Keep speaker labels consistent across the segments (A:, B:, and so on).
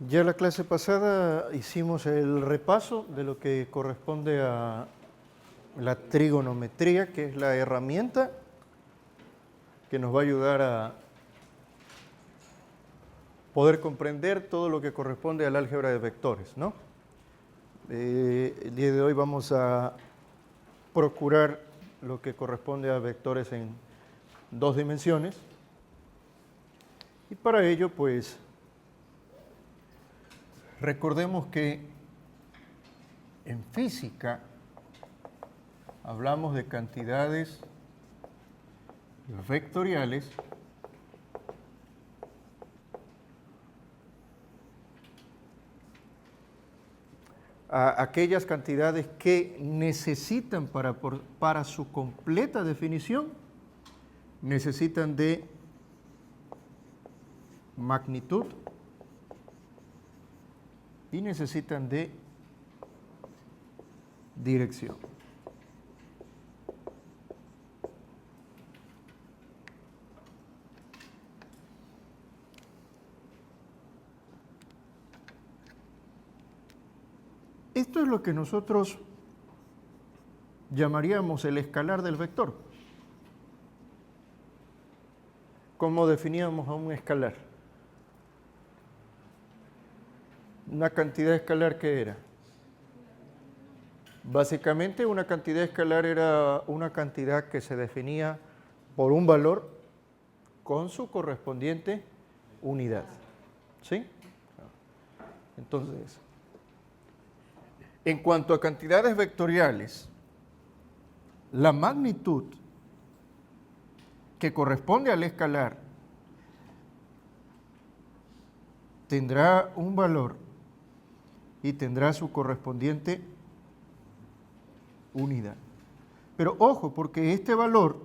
A: Ya la clase pasada hicimos el repaso de lo que corresponde a la trigonometría, que es la herramienta que nos va a ayudar a poder comprender todo lo que corresponde al álgebra de vectores, ¿no? El día de hoy vamos a procurar lo que corresponde a vectores en dos dimensiones. Y para ello, pues, recordemos que en física hablamos de cantidades vectoriales a aquellas cantidades que necesitan para su completa definición, necesitan de magnitud y necesitan de dirección. Esto es lo que nosotros llamaríamos el escalar del vector. ¿Cómo definíamos a un escalar? ¿Una cantidad escalar qué era? Básicamente una cantidad escalar era una cantidad que se definía por un valor con su correspondiente unidad. ¿Sí? Entonces, en cuanto a cantidades vectoriales, la magnitud que corresponde al escalar tendrá un valor y tendrá su correspondiente unidad. Pero ojo, porque este valor,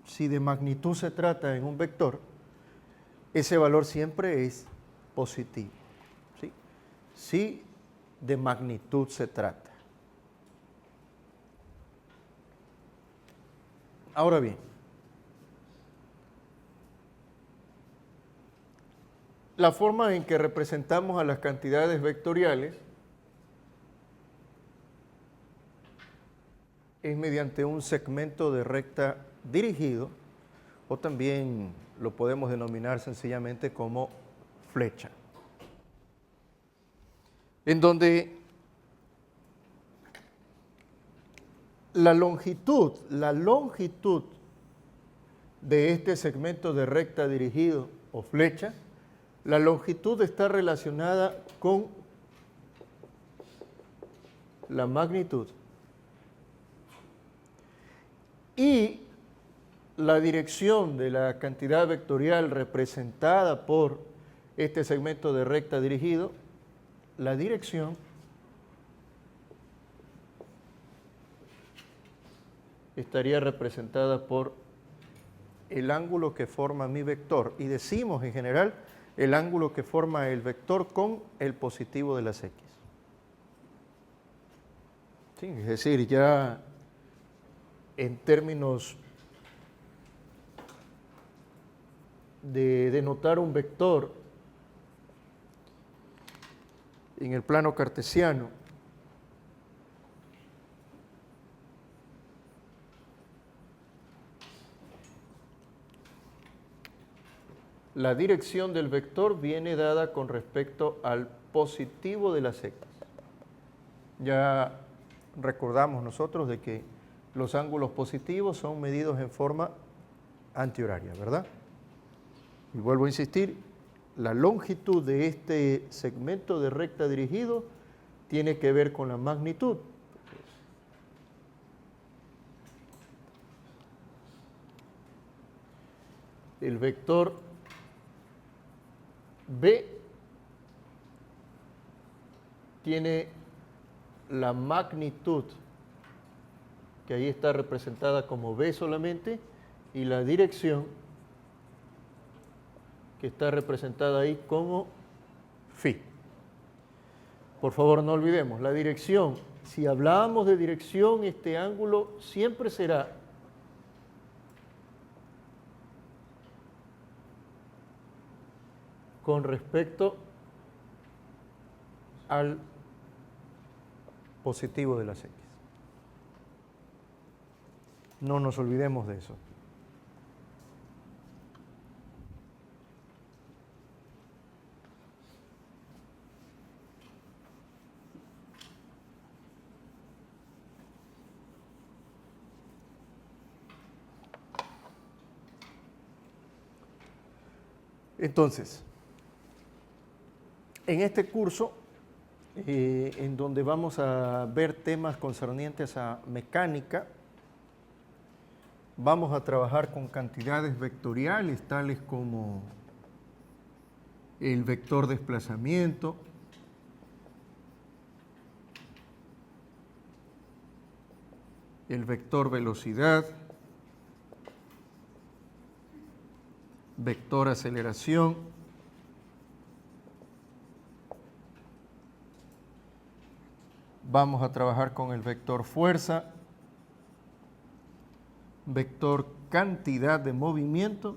A: si de magnitud se trata en un vector, ese valor siempre es positivo. ¿Sí? Si de magnitud se trata. Ahora bien, la forma en que representamos a las cantidades vectoriales es mediante un segmento de recta dirigido, o también lo podemos denominar sencillamente como flecha, en donde la longitud de este segmento de recta dirigido o flecha, la longitud está relacionada con la magnitud y la dirección de la cantidad vectorial representada por este segmento de recta dirigido, la dirección estaría representada por el ángulo que forma mi vector. Y decimos en general el ángulo que forma el vector con el positivo de las X. Sí, es decir, ya en términos de denotar un vector en el plano cartesiano, la dirección del vector viene dada con respecto al positivo de las X. Ya recordamos nosotros de que los ángulos positivos son medidos en forma antihoraria, ¿verdad? Y vuelvo a insistir, la longitud de este segmento de recta dirigido tiene que ver con la magnitud. El vector B tiene la magnitud, que ahí está representada como B solamente, y la dirección, que está representada ahí como phi. Por favor, no olvidemos, la dirección, si hablamos de dirección, este ángulo siempre será con respecto al positivo de las X. No nos olvidemos de eso. Entonces, en este curso, en donde vamos a ver temas concernientes a mecánica, vamos a trabajar con cantidades vectoriales, tales como el vector desplazamiento, el vector velocidad, vector aceleración, vamos a trabajar con el vector fuerza, vector cantidad de movimiento,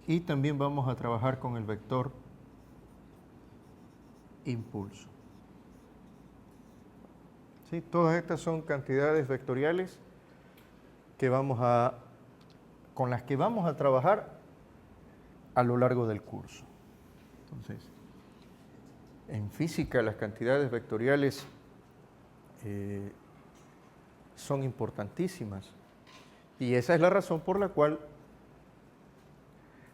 A: y también vamos a trabajar con el vector impulso. ¿Sí? Todas estas son cantidades vectoriales que con las que vamos a trabajar a lo largo del curso. Entonces, en física las cantidades vectoriales son importantísimas y esa es la razón por la cual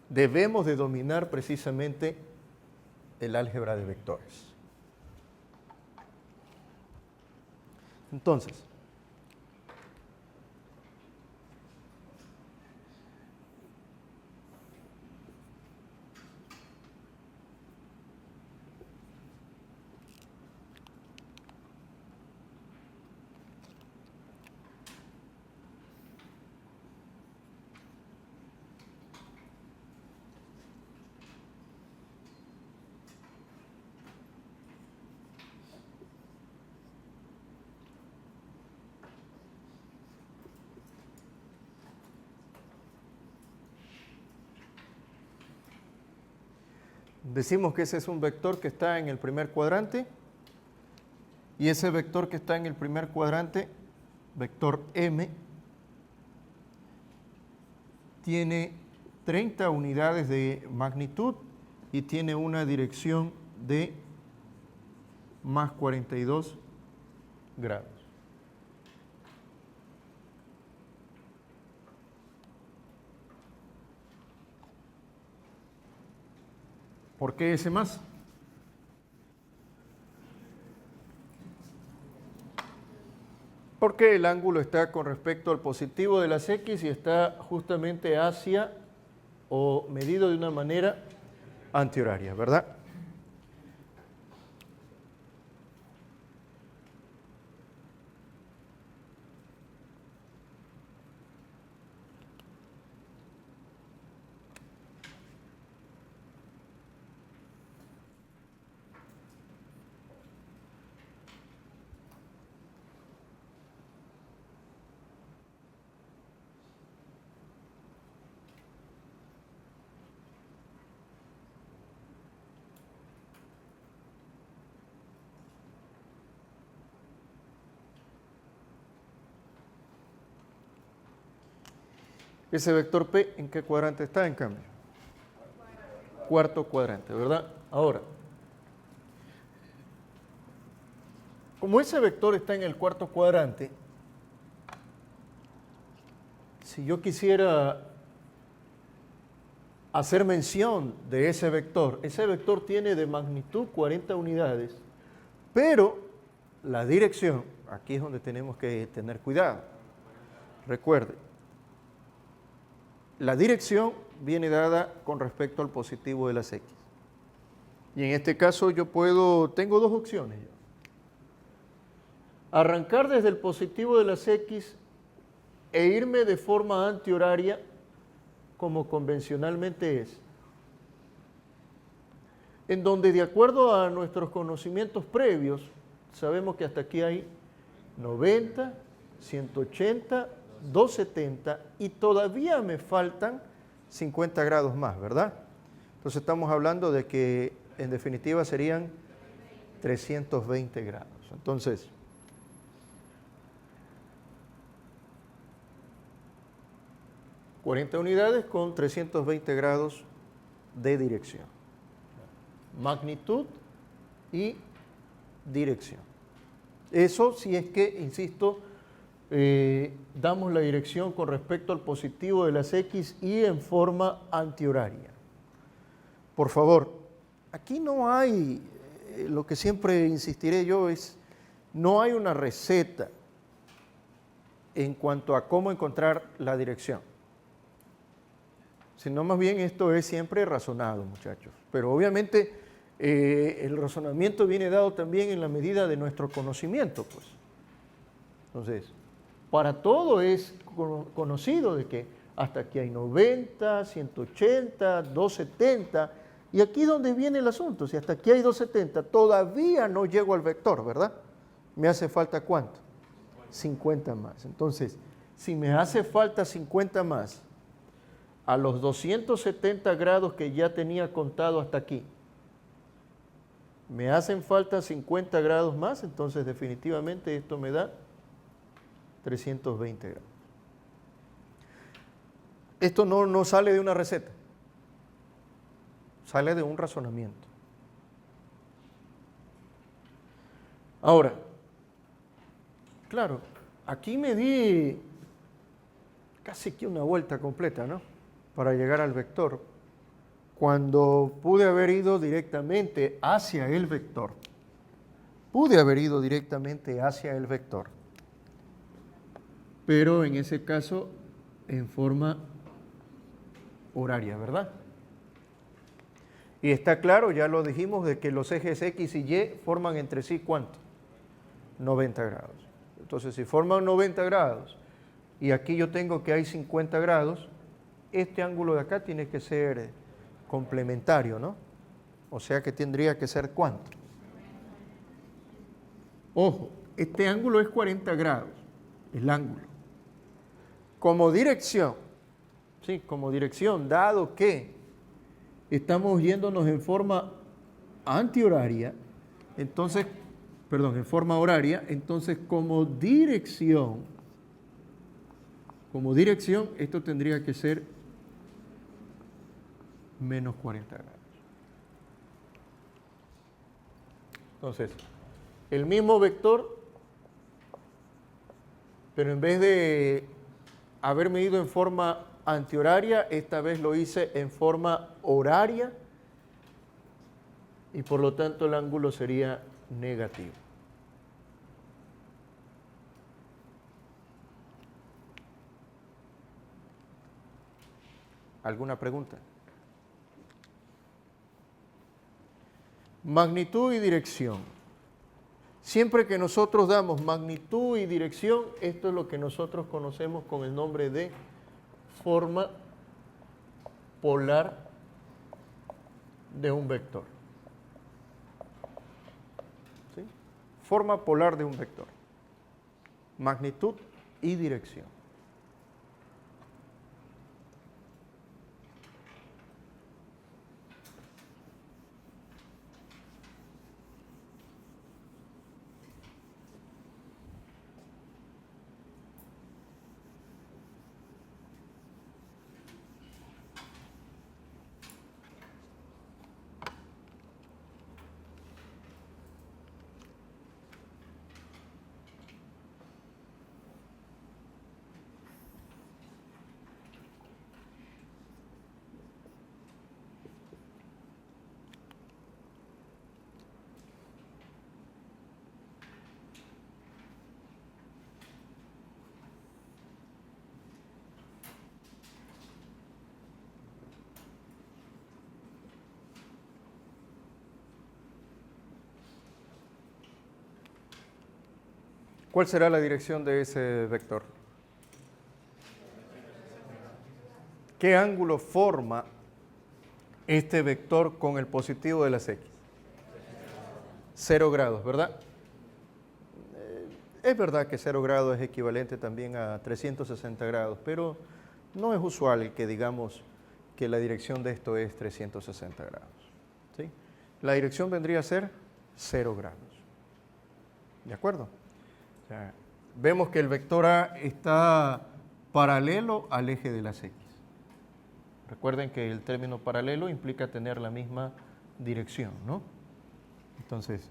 A: debemos de dominar precisamente el álgebra de vectores. Entonces, decimos que ese es un vector que está en el primer cuadrante y ese vector que está en el primer cuadrante, vector M, tiene 30 unidades de magnitud y tiene una dirección de más 42 grados. ¿Por qué ese más? Porque el ángulo está con respecto al positivo de las X y está justamente hacia o medido de una manera antihoraria, ¿verdad? Ese vector P, ¿en qué cuadrante está, en cambio? Cuarto cuadrante, ¿verdad? Ahora, como ese vector está en el cuarto cuadrante, si yo quisiera hacer mención de ese vector tiene de magnitud 40 unidades, pero la dirección, aquí es donde tenemos que tener cuidado. Recuerde, la dirección viene dada con respecto al positivo de las X. Y en este caso tengo dos opciones. Arrancar desde el positivo de las X e irme de forma antihoraria, como convencionalmente es, en donde de acuerdo a nuestros conocimientos previos, sabemos que hasta aquí hay 90, 180 270 y todavía me faltan 50 grados más, ¿verdad? Entonces estamos hablando de que en definitiva serían 320 grados. Entonces, ...40 unidades con 320 grados de dirección. Magnitud y dirección. Eso si es que, insisto, damos la dirección con respecto al positivo de las X y en forma antihoraria. Por favor, aquí no hay, lo que siempre insistiré yo es, no hay una receta en cuanto a cómo encontrar la dirección. Sino más bien esto es siempre razonado, muchachos. Pero obviamente el razonamiento viene dado también en la medida de nuestro conocimiento, pues. Entonces, para todo es conocido de que hasta aquí hay 90, 180, 270, y aquí donde viene el asunto, si hasta aquí hay 270, todavía no llego al vector, ¿verdad? Me hace falta ¿cuánto? 50 más. Entonces, si me hace falta 50 más, a los 270 grados que ya tenía contado hasta aquí, me hacen falta 50 grados más, entonces definitivamente esto me da 320 grados. Esto no sale de una receta, sale de un razonamiento. Ahora, claro, aquí me di casi que una vuelta completa, ¿no?, para llegar al vector, cuando pude haber ido directamente hacia el vector. Pude haber ido directamente hacia el vector. Pero en ese caso, en forma horaria, ¿verdad? Y está claro, ya lo dijimos, de que los ejes X y Y forman entre sí, ¿cuánto? 90 grados. Entonces, si forman 90 grados, y aquí yo tengo que hay 50 grados, este ángulo de acá tiene que ser complementario, ¿no? O sea que tendría que ser ¿cuánto? Ojo, este ángulo es 40 grados, el ángulo. Como dirección, ¿sí? Como dirección, dado que estamos yéndonos en forma antihoraria, entonces, perdón, en forma horaria, entonces como dirección, esto tendría que ser menos 40 grados. Entonces, el mismo vector, pero en vez de haberme ido en forma antihoraria, esta vez lo hice en forma horaria y por lo tanto el ángulo sería negativo. ¿Alguna pregunta? Magnitud y dirección. Siempre que nosotros damos magnitud y dirección, esto es lo que nosotros conocemos con el nombre de forma polar de un vector. ¿Sí? Forma polar de un vector. Magnitud y dirección. ¿Cuál será la dirección de ese vector? ¿Qué ángulo forma este vector con el positivo de las X? 0 grados, ¿verdad? Es verdad que 0 grados es equivalente también a 360 grados, pero no es usual que digamos que la dirección de esto es 360 grados. ¿Sí? La dirección vendría a ser 0 grados. ¿De acuerdo? O sea, vemos que el vector A está paralelo al eje de las X. Recuerden que el término paralelo implica tener la misma dirección, ¿no? Entonces,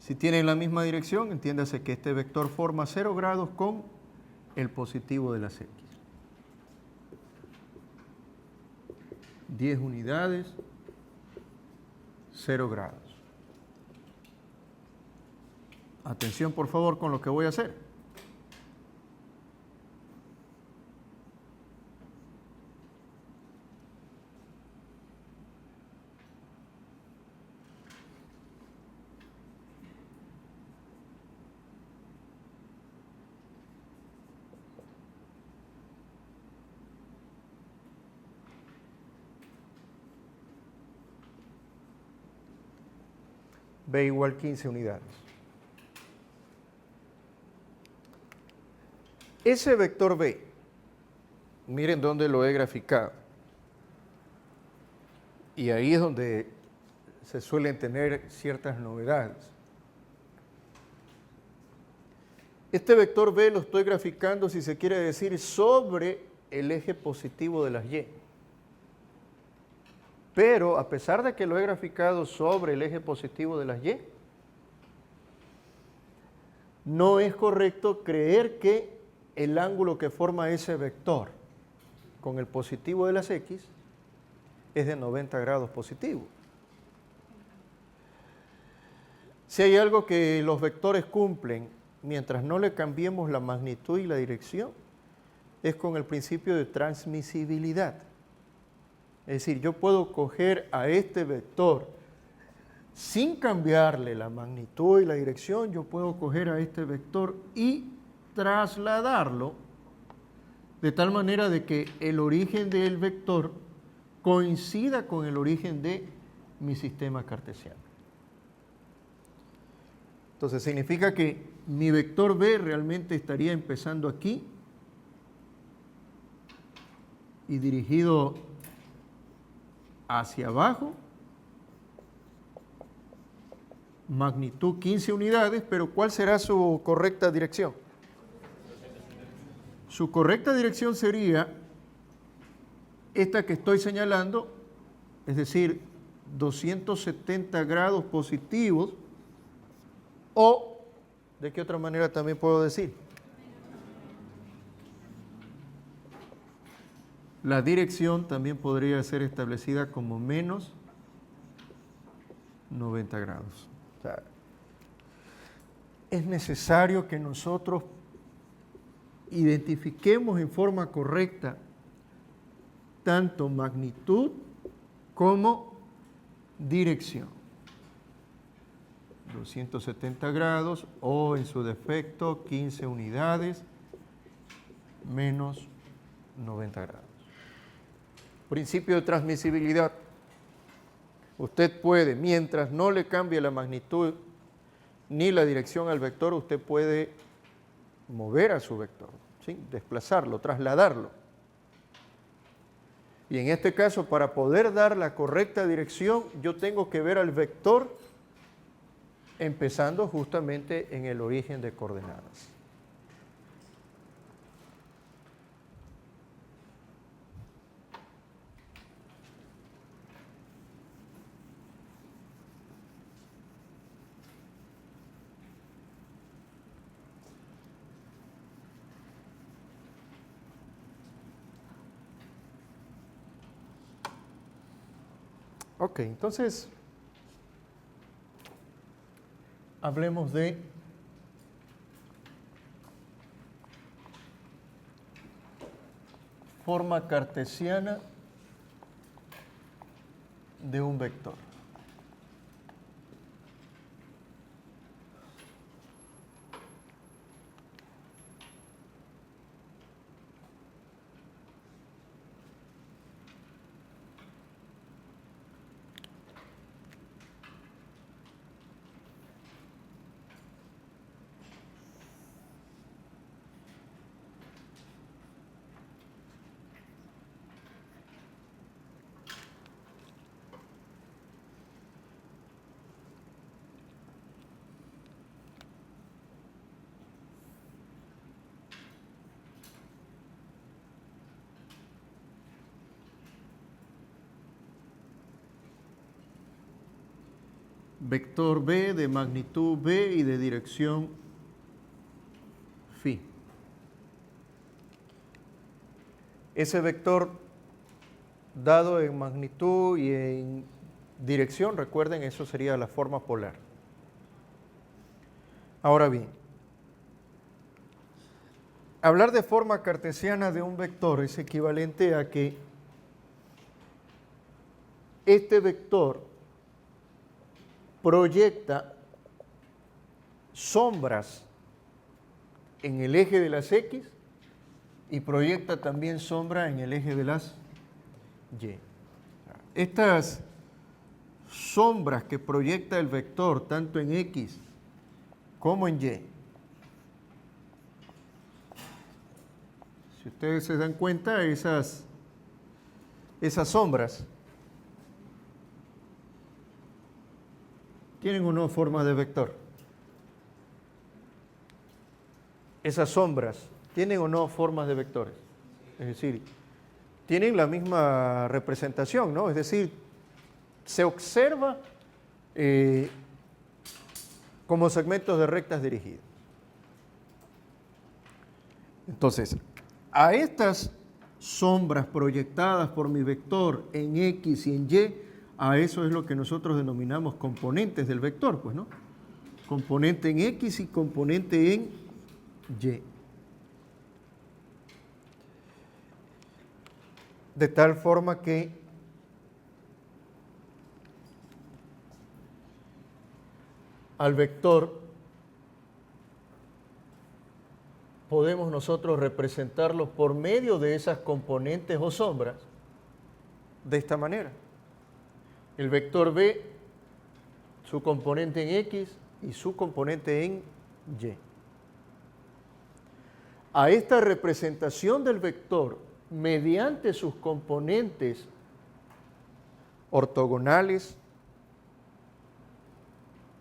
A: si tienen la misma dirección, entiéndase que este vector forma 0 grados con el positivo de las X. 10 unidades, 0 grados. Atención, por favor, con lo que voy a hacer. B igual 15 unidades. Ese vector B, miren dónde lo he graficado. Y ahí es donde se suelen tener ciertas novedades. Este vector B lo estoy graficando, si se quiere decir, sobre el eje positivo de las Y. Pero a pesar de que lo he graficado sobre el eje positivo de las Y, no es correcto creer que el ángulo que forma ese vector con el positivo de las X es de 90 grados positivo. Si hay algo que los vectores cumplen mientras no le cambiemos la magnitud y la dirección, es con el principio de transmisibilidad. Es decir, yo puedo coger a este vector sin cambiarle la magnitud y la dirección, yo puedo coger a este vector y trasladarlo de tal manera de que el origen del vector coincida con el origen de mi sistema cartesiano. Entonces significa que mi vector B realmente estaría empezando aquí y dirigido hacia abajo, magnitud 15 unidades, pero ¿cuál será su correcta dirección? Su correcta dirección sería esta que estoy señalando, es decir, 270 grados positivos, o, ¿de qué otra manera también puedo decir? La dirección también podría ser establecida como menos 90 grados. O sea, es necesario que nosotros identifiquemos en forma correcta tanto magnitud como dirección. 270 grados o en su defecto 15 unidades menos 90 grados. Principio de transmisibilidad. Usted puede, mientras no le cambie la magnitud ni la dirección al vector, usted puede mover a su vector, ¿sí? Desplazarlo, trasladarlo. Y en este caso, para poder dar la correcta dirección, yo tengo que ver al vector empezando justamente en el origen de coordenadas. Ok, entonces hablemos de forma cartesiana de un vector. vector B de magnitud B y de dirección phi. Ese vector dado en magnitud y en dirección, recuerden, eso sería la forma polar. Ahora bien, hablar de forma cartesiana de un vector es equivalente a que este vector proyecta sombras en el eje de las X y proyecta también sombra en el eje de las Y. Estas sombras que proyecta el vector tanto en X como en Y, si ustedes se dan cuenta, esas sombras tienen o no forma de vector. Esas sombras tienen o no formas de vectores. Es decir, tienen la misma representación, ¿no? Es decir, se observa como segmentos de rectas dirigidas. Entonces, a estas sombras proyectadas por mi vector en X y en Y, a eso es lo que nosotros denominamos componentes del vector, pues, ¿no? Componente en X y componente en Y. De tal forma que al vector podemos nosotros representarlo por medio de esas componentes o sombras de esta manera. El vector B, su componente en X y su componente en Y. A esta representación del vector mediante sus componentes ortogonales,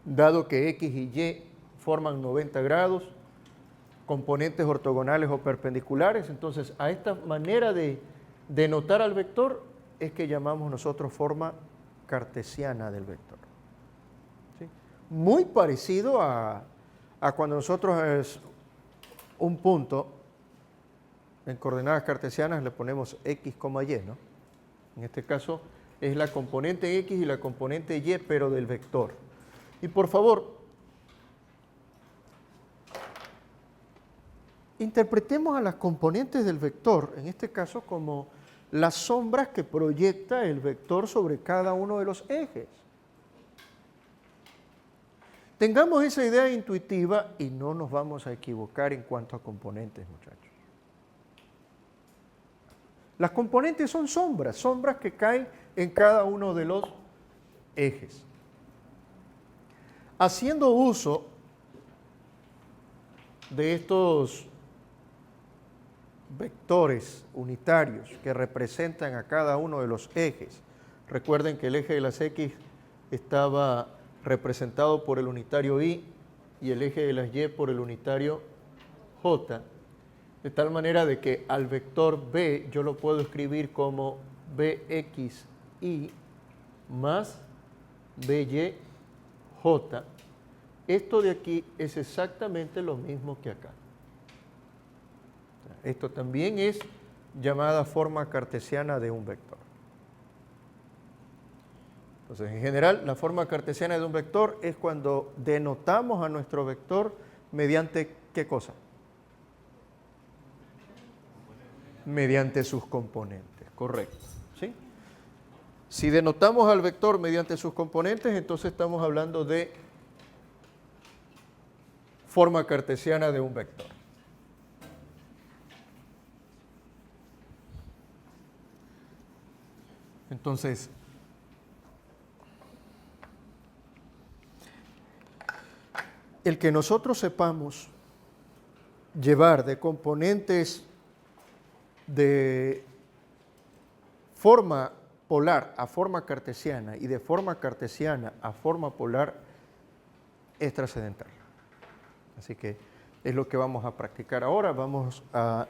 A: dado que X y Y forman 90 grados, componentes ortogonales o perpendiculares, entonces a esta manera de denotar al vector es que llamamos nosotros forma cartesiana del vector. ¿Sí? Muy parecido a cuando nosotros es un punto en coordenadas cartesianas le ponemos X, Y, ¿no? En este caso es la componente X y la componente Y, pero del vector. Y por favor, interpretemos a las componentes del vector, en este caso como las sombras que proyecta el vector sobre cada uno de los ejes. Tengamos esa idea intuitiva y no nos vamos a equivocar en cuanto a componentes, muchachos. Las componentes son sombras, sombras que caen en cada uno de los ejes. Haciendo uso de estos vectores unitarios que representan a cada uno de los ejes, recuerden que el eje de las X estaba representado por el unitario Y y el eje de las Y por el unitario J, de tal manera de que al vector B yo lo puedo escribir como BXY más BYJ. Esto de aquí es exactamente lo mismo que acá. Esto también es llamada forma cartesiana de un vector. Entonces, en general, la forma cartesiana de un vector es cuando denotamos a nuestro vector mediante ¿qué cosa? Mediante sus componentes, correcto. ¿Sí? Si denotamos al vector mediante sus componentes, entonces estamos hablando de forma cartesiana de un vector. Entonces, el que nosotros sepamos llevar de componentes de forma polar a forma cartesiana y de forma cartesiana a forma polar es trascendental. Así que es lo que vamos a practicar ahora. Vamos a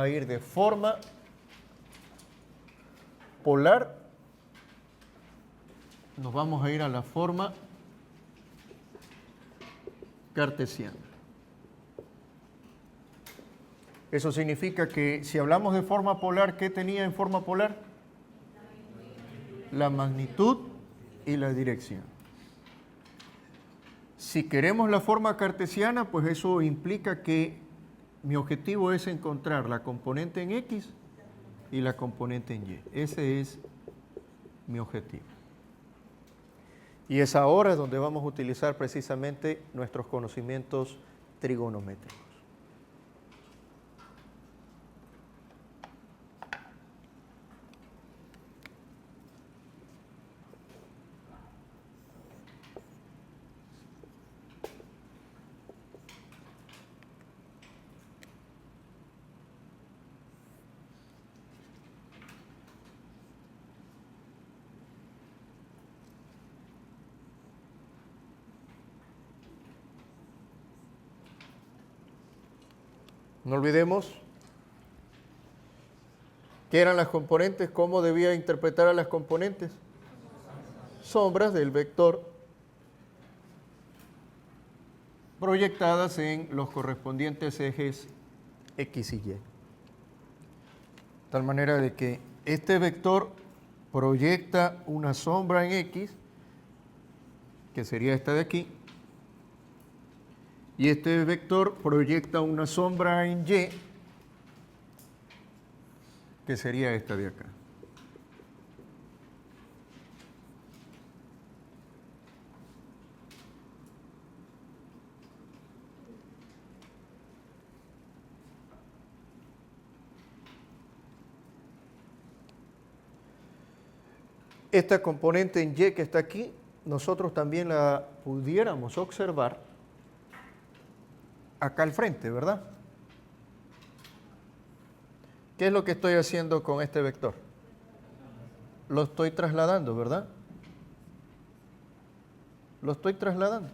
A: ir de forma polar nos vamos a ir a la forma cartesiana. Eso significa que si hablamos de forma polar, ¿qué tenía en forma polar? La magnitud y la dirección. Si queremos la forma cartesiana, pues eso implica que mi objetivo es encontrar la componente en X y la componente en Y. Ese es mi objetivo. Y es ahora donde vamos a utilizar precisamente nuestros conocimientos trigonométricos. No olvidemos qué eran las componentes, cómo debía interpretar a las componentes. Sombras del vector proyectadas en los correspondientes ejes X y Y. De tal manera de que este vector proyecta una sombra en X, que sería esta de aquí, y este vector proyecta una sombra en Y, que sería esta de acá. Esta componente en Y que está aquí, nosotros también la pudiéramos observar acá al frente, ¿verdad? ¿Qué es lo que estoy haciendo con este vector? Lo estoy trasladando, ¿verdad? Lo estoy trasladando.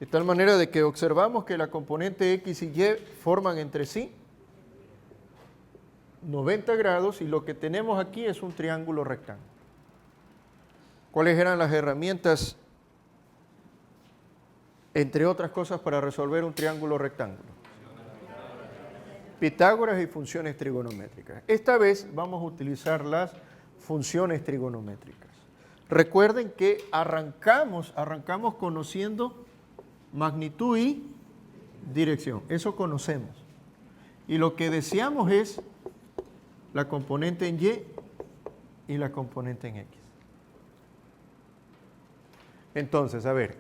A: De tal manera de que observamos que la componente X y Y forman entre sí 90 grados y lo que tenemos aquí es un triángulo rectángulo. ¿Cuáles eran las herramientas, entre otras cosas, para resolver un triángulo rectángulo? Pitágoras y funciones trigonométricas. Esta vez vamos a utilizar las funciones trigonométricas. Recuerden que arrancamos conociendo magnitud y dirección. Eso conocemos. Y lo que deseamos es la componente en Y y la componente en X. Entonces, a ver.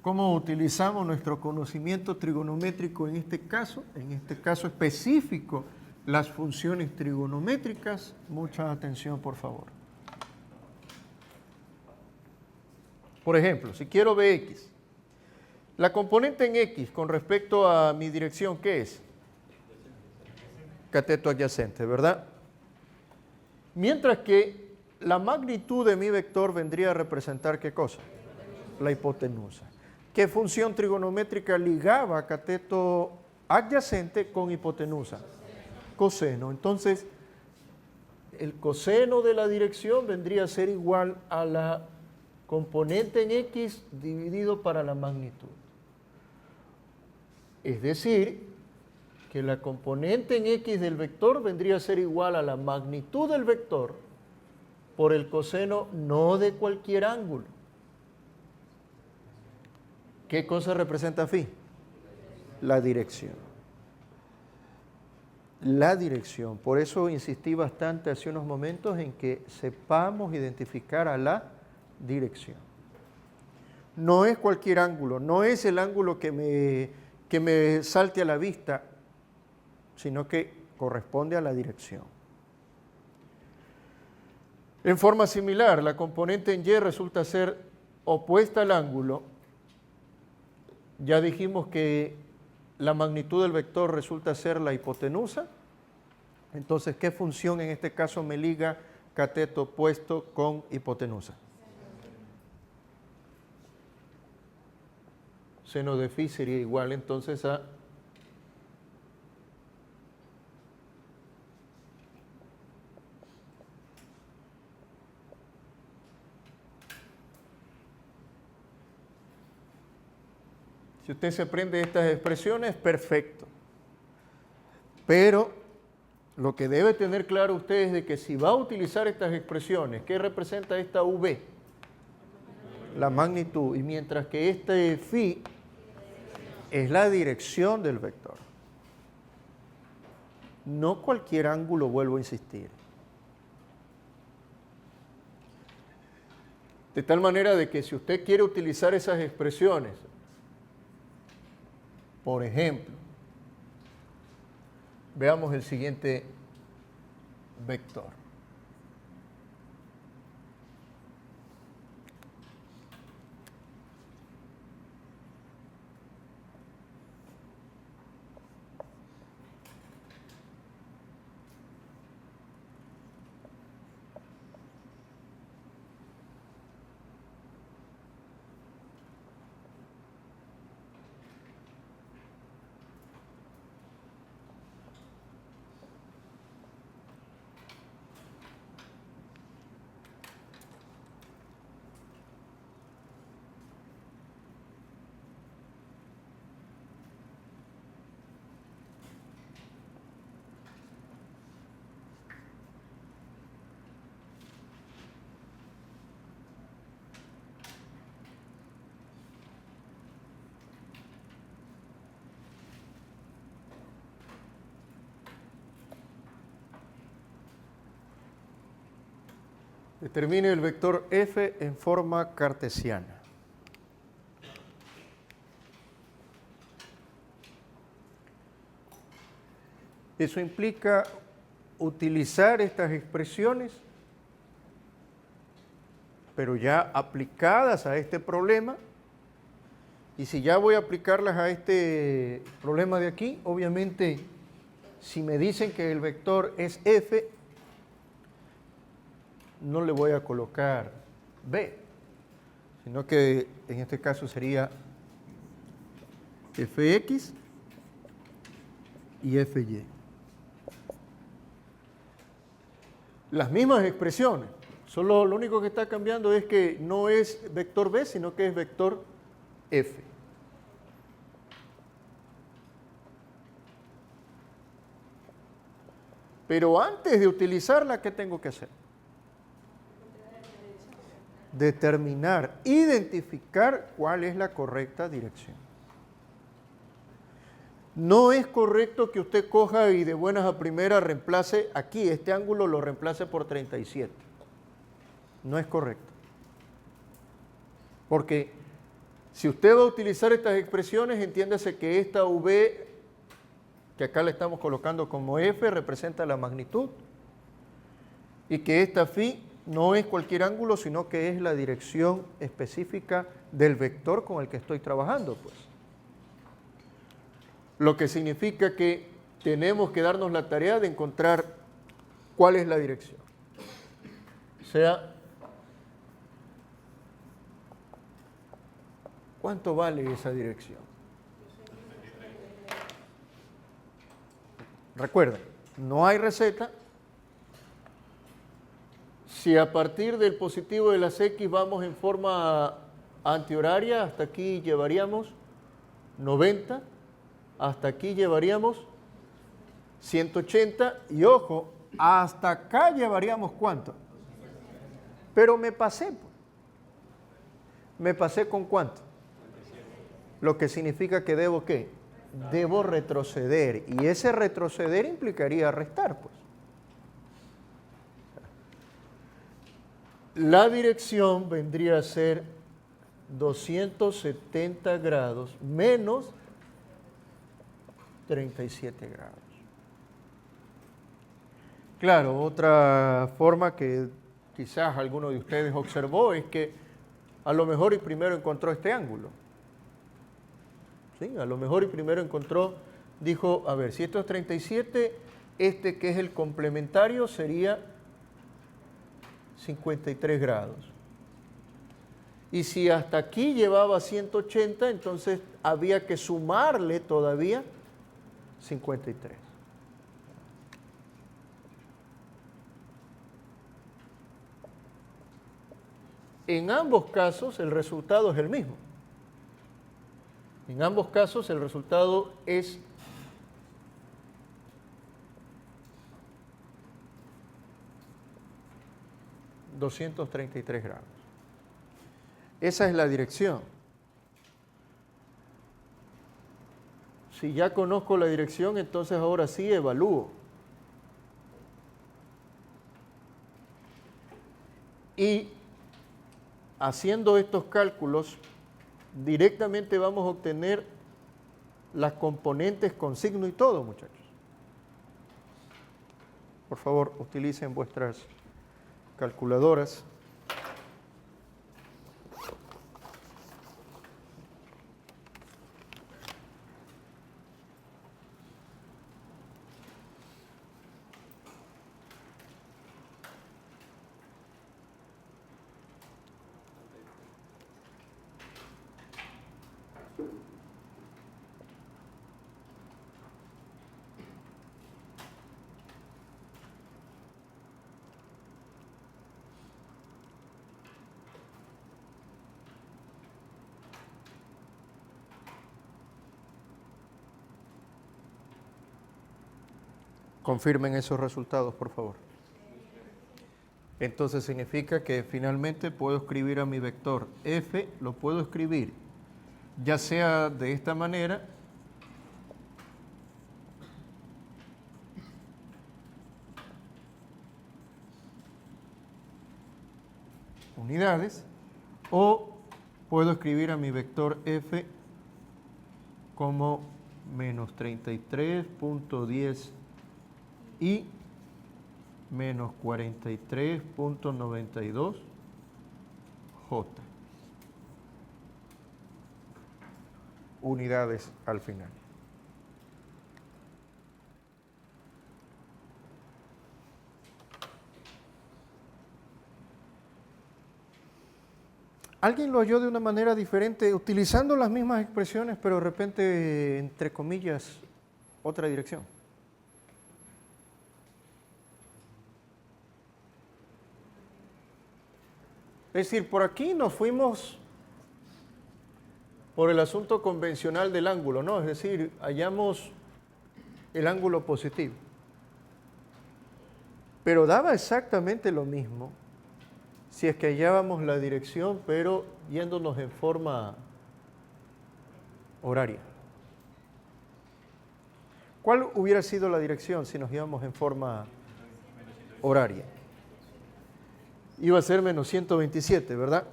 A: ¿Cómo utilizamos nuestro conocimiento trigonométrico en este caso? En este caso específico, las funciones trigonométricas. Mucha atención, por favor. Por ejemplo, si quiero Bx, la componente en X con respecto a mi dirección, ¿qué es? Cateto adyacente, ¿verdad? Mientras que la magnitud de mi vector vendría a representar ¿qué cosa? La hipotenusa. ¿Qué función trigonométrica ligaba cateto adyacente con hipotenusa? Coseno. Entonces, el coseno de la dirección vendría a ser igual a la componente en X dividido para la magnitud. Es decir, que la componente en X del vector vendría a ser igual a la magnitud del vector por el coseno no de cualquier ángulo. ¿Qué cosa representa phi? La dirección. La dirección. Por eso insistí bastante hace unos momentos en que sepamos identificar a la dirección. No es cualquier ángulo, no es el ángulo que me salte a la vista, sino que corresponde a la dirección. En forma similar, la componente en Y resulta ser opuesta al ángulo. Ya dijimos que la magnitud del vector resulta ser la hipotenusa. Entonces, ¿qué función en este caso me liga cateto opuesto con hipotenusa? Seno de phi sería igual entonces a Si usted se aprende estas expresiones, perfecto. Pero lo que debe tener claro usted es de que si va a utilizar estas expresiones, ¿qué representa esta V? La magnitud. Y mientras que este phi es la dirección del vector. No cualquier ángulo, vuelvo a insistir. De tal manera de que si usted quiere utilizar esas expresiones, por ejemplo, veamos el siguiente vector. Determine el vector f en forma cartesiana. Eso implica utilizar estas expresiones, pero ya aplicadas a este problema. Y si ya voy a aplicarlas a este problema de aquí, obviamente, si me dicen que el vector es f, no le voy a colocar b, sino que en este caso sería fx y fy. Las mismas expresiones, solo lo único que está cambiando es que no es vector b, sino que es vector f. Pero antes de utilizarla, ¿qué tengo que hacer? Determinar, identificar cuál es la correcta dirección. No es correcto que usted coja y de buenas a primeras reemplace aquí, este ángulo lo reemplace por 37. No es correcto. Porque si usted va a utilizar estas expresiones, entiéndase que esta V, que acá le estamos colocando como F, representa la magnitud, y que esta phi no es cualquier ángulo, sino que es la dirección específica del vector con el que estoy trabajando, pues. Lo que significa que tenemos que darnos la tarea de encontrar cuál es la dirección. O sea, ¿cuánto vale esa dirección? Recuerden, no hay receta. Si a partir del positivo de las X vamos en forma antihoraria, hasta aquí llevaríamos 90, hasta aquí llevaríamos 180 y ojo, hasta acá llevaríamos ¿cuánto? Pero me pasé, pues. ¿Me pasé con cuánto? Lo que significa que debo ¿qué? Debo retroceder y ese retroceder implicaría restar, pues. La dirección vendría a ser 270 grados menos 37 grados. Claro, otra forma que quizás alguno de ustedes observó es que a lo mejor y primero encontró este ángulo. ¿Sí? A lo mejor y primero encontró, dijo, a ver, si esto es 37, este que es el complementario sería 53 grados. Y si hasta aquí llevaba 180, entonces había que sumarle todavía 53. En ambos casos el resultado es el mismo. En ambos casos el resultado es ...233 grados. Esa es la dirección. Si ya conozco la dirección, entonces ahora sí evalúo. Y haciendo estos cálculos, directamente vamos a obtener las componentes con signo y todo, muchachos. Por favor, utilicen vuestras calculadoras. Confirmen esos resultados, por favor. Entonces significa que finalmente puedo escribir a mi vector f, lo puedo escribir ya sea de esta manera, unidades, o puedo escribir a mi vector f como menos 33.10 y menos 43.92 J. Unidades al final. Alguien lo halló de una manera diferente, utilizando las mismas expresiones, pero de repente, entre comillas, otra dirección. Es decir, por aquí nos fuimos por el asunto convencional del ángulo, ¿no? Es decir, hallamos el ángulo positivo. Pero daba exactamente lo mismo si es que hallábamos la dirección, pero yéndonos en forma horaria. ¿Cuál hubiera sido la dirección si nos íbamos en forma horaria? Iba a ser menos 127, ¿verdad?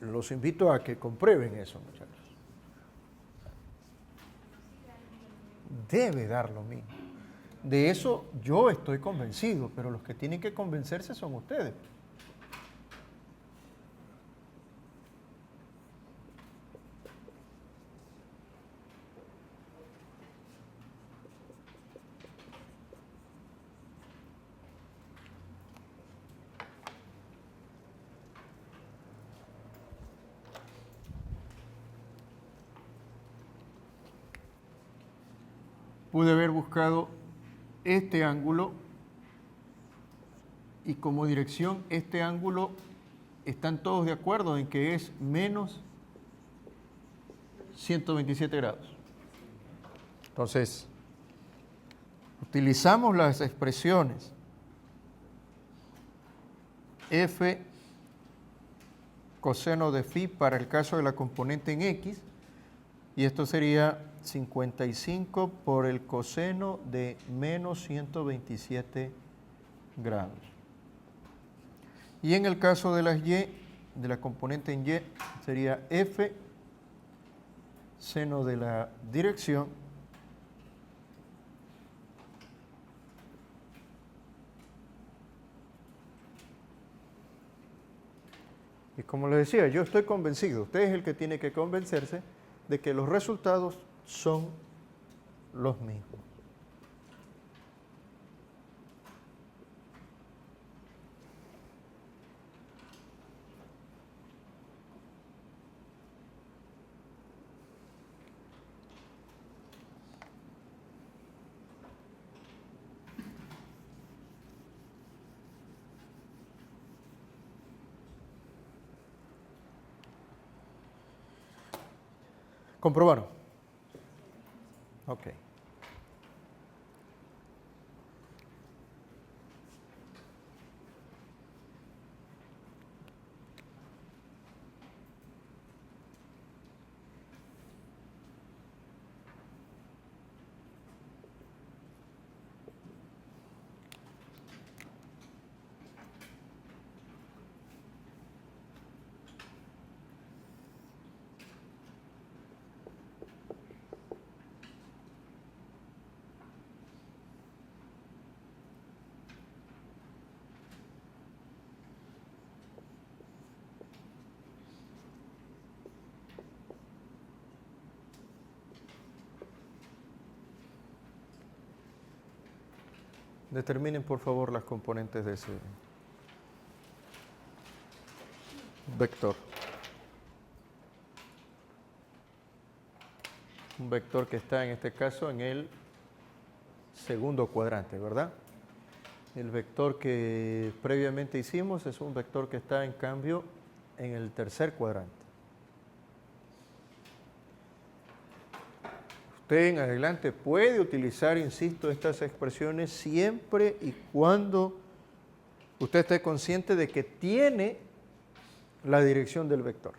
A: Los invito a que comprueben eso, muchachos. Debe dar lo mismo. De eso yo estoy convencido, pero los que tienen que convencerse son ustedes. Pude haber buscado este ángulo y como dirección este ángulo, están todos de acuerdo en que es menos 127 grados. Entonces, utilizamos las expresiones f coseno de phi para el caso de la componente en x, y esto sería 55 por el coseno de menos 127 grados. Y en el caso de las y, de la componente en y, sería f seno de la dirección y como les decía, yo estoy convencido, usted es el que tiene que convencerse de que los resultados son los mismos. ¿Comprobaron? Ok. Determinen por favor las componentes de ese vector. Un vector que está en este caso en el segundo cuadrante, ¿verdad? El vector que previamente hicimos es un vector que está en cambio en el tercer cuadrante. Usted en adelante puede utilizar, insisto, estas expresiones siempre y cuando usted esté consciente de que tiene la dirección del vector.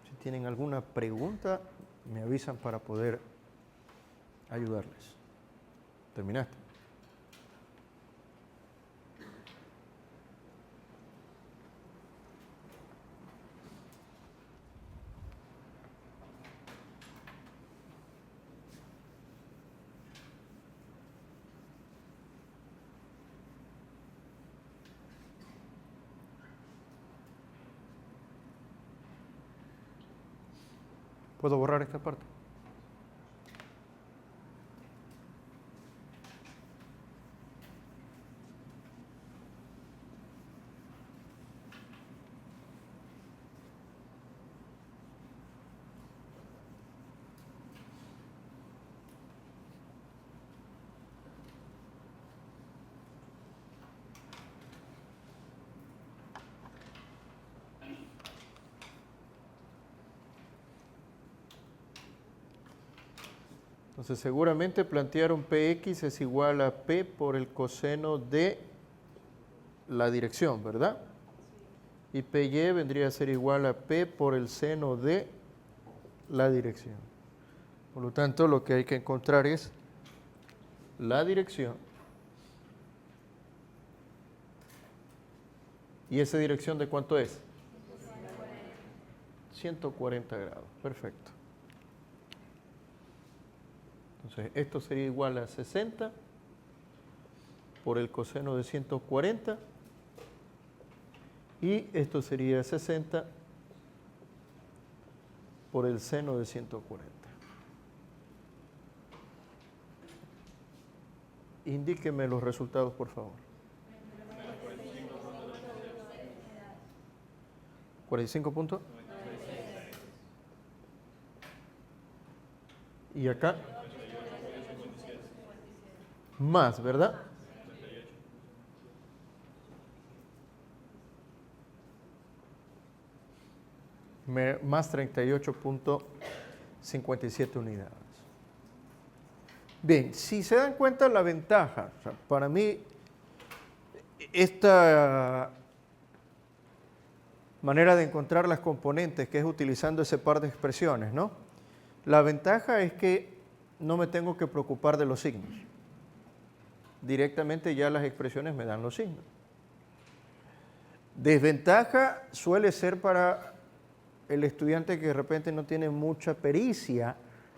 A: Si tienen alguna pregunta, me avisan para poder ayudarles. ¿Terminaste? ¿Puedo borrar esta parte? Entonces seguramente plantearon Px es igual a P por el coseno de la dirección, ¿verdad? Y Py vendría a ser igual a P por el seno de la dirección. Por lo tanto, lo que hay que encontrar es la dirección. ¿Y esa dirección de cuánto es? 140 grados, perfecto. Entonces, esto sería igual a 60 por el coseno de 140 y esto sería 60 por el seno de 140. Indíqueme los resultados, por favor. 45 puntos. Y acá más, ¿verdad? Más 38.57 unidades. Bien, si se dan cuenta la ventaja, o sea, para mí esta manera de encontrar las componentes, que es utilizando ese par de expresiones, ¿no? La ventaja es que no me tengo que preocupar de los signos. Directamente ya las expresiones me dan los signos. Desventaja suele ser para el estudiante que de repente no tiene mucha pericia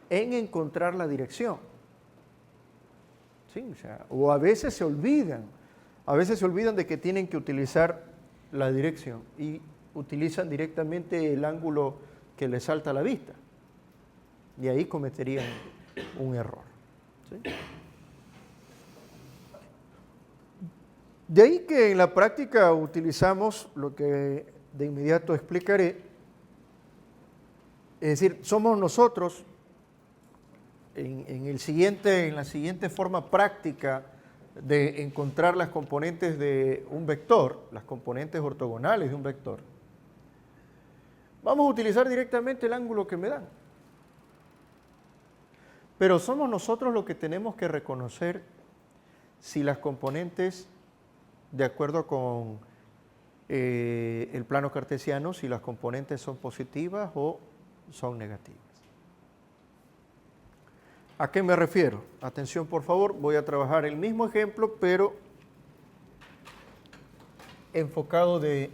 A: en encontrar la dirección. ¿Sí? O a veces se olvidan de que tienen que utilizar la dirección y utilizan directamente el ángulo que les salta a la vista. Y ahí cometerían un error. ¿Sí? De ahí que en la práctica utilizamos lo que de inmediato explicaré, es decir, somos nosotros en la siguiente forma práctica de encontrar las componentes de un vector, las componentes ortogonales de un vector, vamos a utilizar directamente el ángulo que me dan. Pero somos nosotros los que tenemos que reconocer si las componentes, de acuerdo con el plano cartesiano, si las componentes son positivas o son negativas. ¿A qué me refiero? Atención, por favor, voy a trabajar el mismo ejemplo, pero enfocado de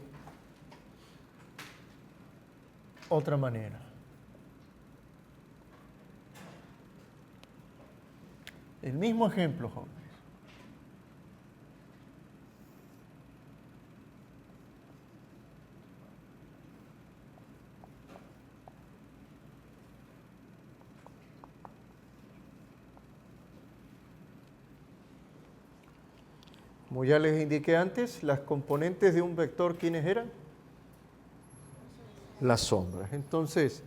A: otra manera. El mismo ejemplo, jóvenes. Como ya les indiqué antes, las componentes de un vector, ¿quiénes eran? Las sombras. Entonces,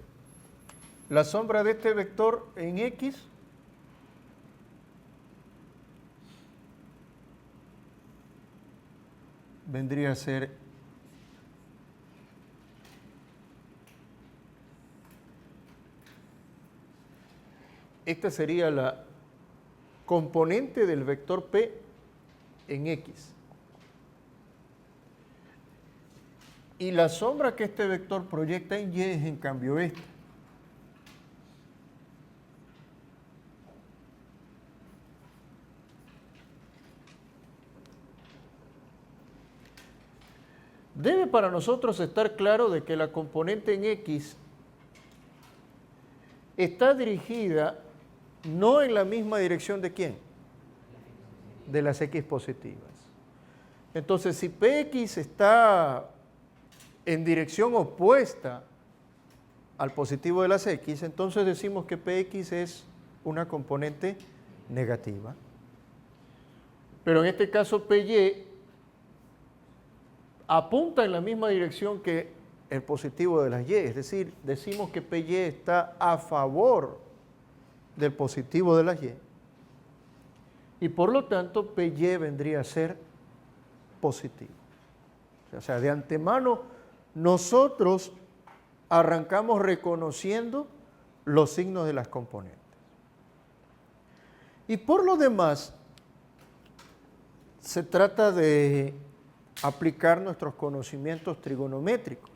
A: la sombra de este vector en X vendría a ser esta sería la componente del vector P en X. Y la sombra que este vector proyecta en Y es en cambio esta. Debe para nosotros estar claro de que la componente en X está dirigida no en la misma dirección de ¿quién? De las X positivas. Entonces, si Px está en dirección opuesta al positivo de las X, entonces decimos que Px es una componente negativa. Pero en este caso Py apunta en la misma dirección que el positivo de las Y, es decir, decimos que Py está a favor del positivo de las Y. Y por lo tanto, Py vendría a ser positivo. O sea, de antemano, nosotros arrancamos reconociendo los signos de las componentes. Y por lo demás, se trata de aplicar nuestros conocimientos trigonométricos.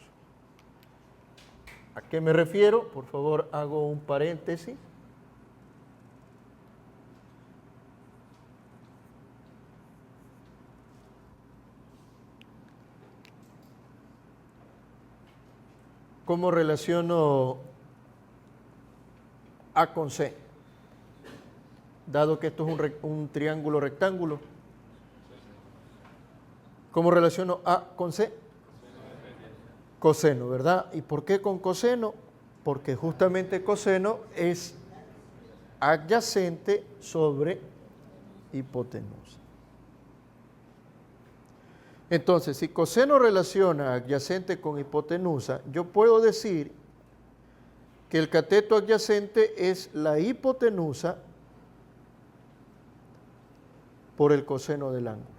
A: ¿A qué me refiero? Por favor, hago un paréntesis. ¿Cómo relaciono A con C? Dado que esto es un triángulo rectángulo. ¿Cómo relaciono A con C? Coseno, ¿verdad? ¿Y por qué con coseno? Porque justamente coseno es adyacente sobre hipotenusa. Entonces, si coseno relaciona adyacente con hipotenusa, yo puedo decir que el cateto adyacente es la hipotenusa por el coseno del ángulo.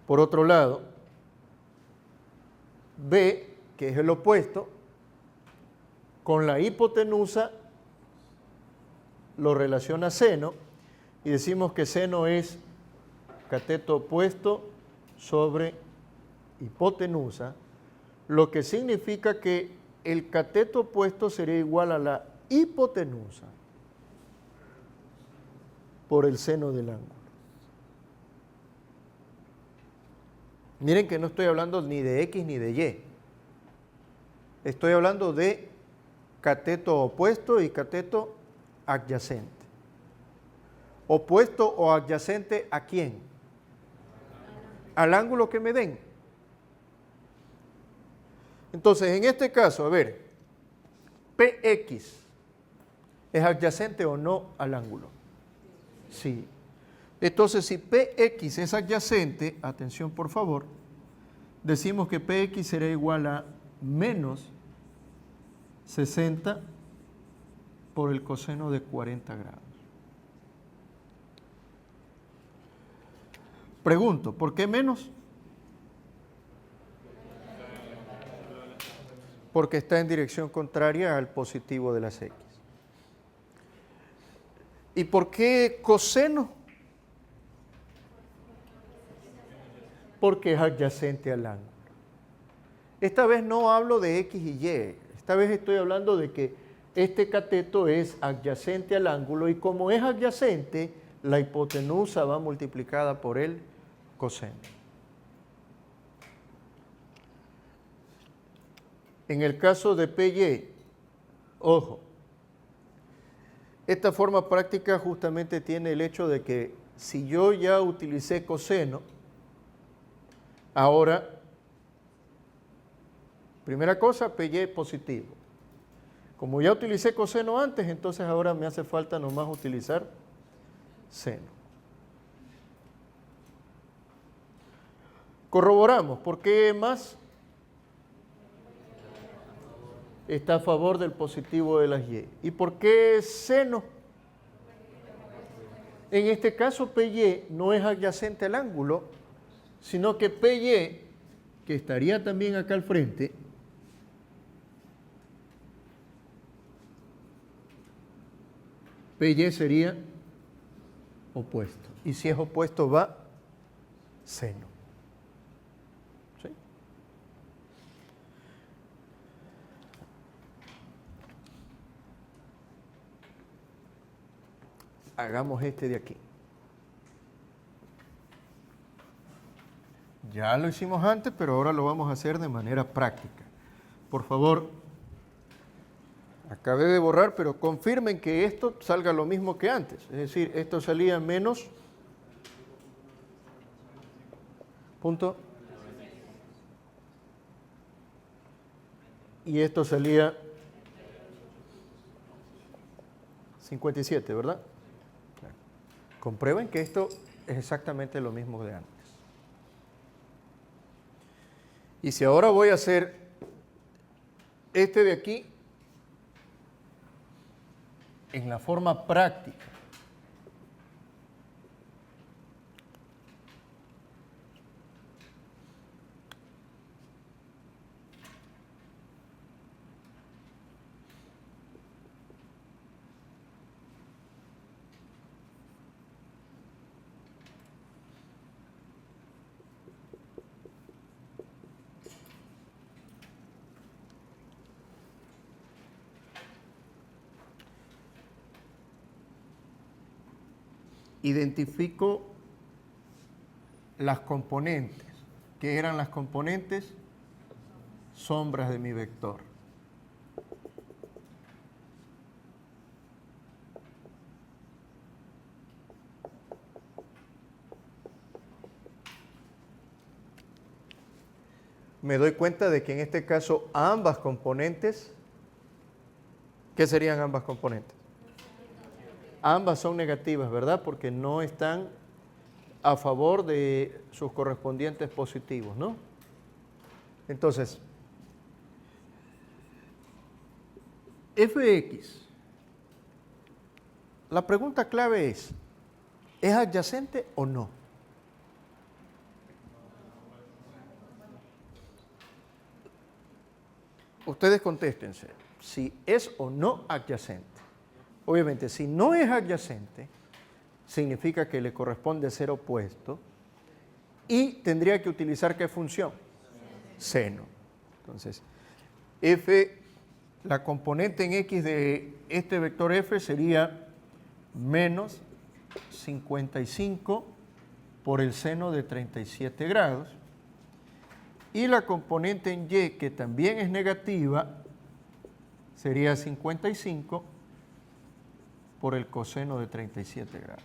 A: Por otro lado, B, que es el opuesto, con la hipotenusa lo relaciona seno y decimos que seno es cateto opuesto sobre hipotenusa, lo que significa que el cateto opuesto sería igual a la hipotenusa por el seno del ángulo. Miren que no estoy hablando ni de X ni de Y. Estoy hablando de cateto opuesto y cateto adyacente. ¿Opuesto o adyacente a quién? Al ángulo que me den. Entonces, en este caso, a ver, PX, ¿es adyacente o no al ángulo? Sí. Entonces, si PX es adyacente, atención por favor, decimos que PX será igual a menos 60 por el coseno de 40 grados. Pregunto, ¿por qué menos? Porque está en dirección contraria al positivo de las X. ¿Y por qué coseno? Porque es adyacente al ángulo. Esta vez no hablo de X y Y, esta vez estoy hablando de que este cateto es adyacente al ángulo y como es adyacente, la hipotenusa va multiplicada por el coseno. En el caso de PY, ojo, esta forma práctica justamente tiene el hecho de que si yo ya utilicé coseno, ahora, primera cosa, PY positivo. Como ya utilicé coseno antes, entonces ahora me hace falta nomás utilizar seno. Corroboramos, ¿por qué más? Está a favor del positivo de las Y. ¿Y por qué seno? En este caso, PY no es adyacente al ángulo, sino que PY, que estaría también acá al frente, PY sería opuesto. Y si es opuesto, va seno. ¿Sí? Hagamos este de aquí. Ya lo hicimos antes, pero ahora lo vamos a hacer de manera práctica. Por favor, acabé de borrar, pero confirmen que esto salga lo mismo que antes. Es decir, esto salía menos punto. Y esto salía 57, ¿verdad? Comprueben que esto es exactamente lo mismo de antes. Y si ahora voy a hacer este de aquí en la forma práctica, identifico las componentes. ¿Qué eran las componentes? Sombras de mi vector. Me doy cuenta de que en este caso ambas componentes, ¿qué serían ambas componentes? Ambas son negativas, ¿verdad? Porque no están a favor de sus correspondientes positivos, ¿no? Entonces, fx, la pregunta clave es adyacente o no? Ustedes contéstense, si es o no adyacente. Obviamente, si no es adyacente, significa que le corresponde ser opuesto y tendría que utilizar ¿qué función? Seno. Entonces, f, la componente en x de este vector f sería menos 55 por el seno de 37 grados. Y la componente en y, que también es negativa, sería 55 por el coseno de 37 grados.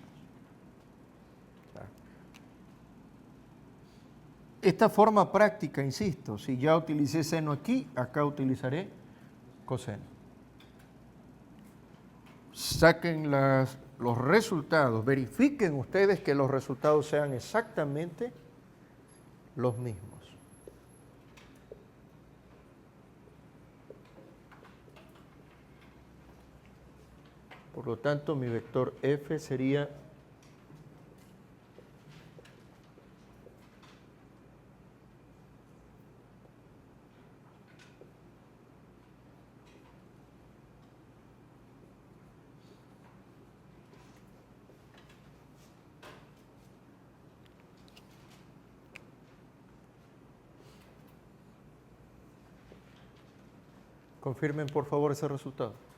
A: Esta forma práctica, insisto, si ya utilicé seno aquí, acá utilizaré coseno. Saquen los resultados, verifiquen ustedes que los resultados sean exactamente los mismos. Por lo tanto, mi vector F sería confirmen por favor ese resultado.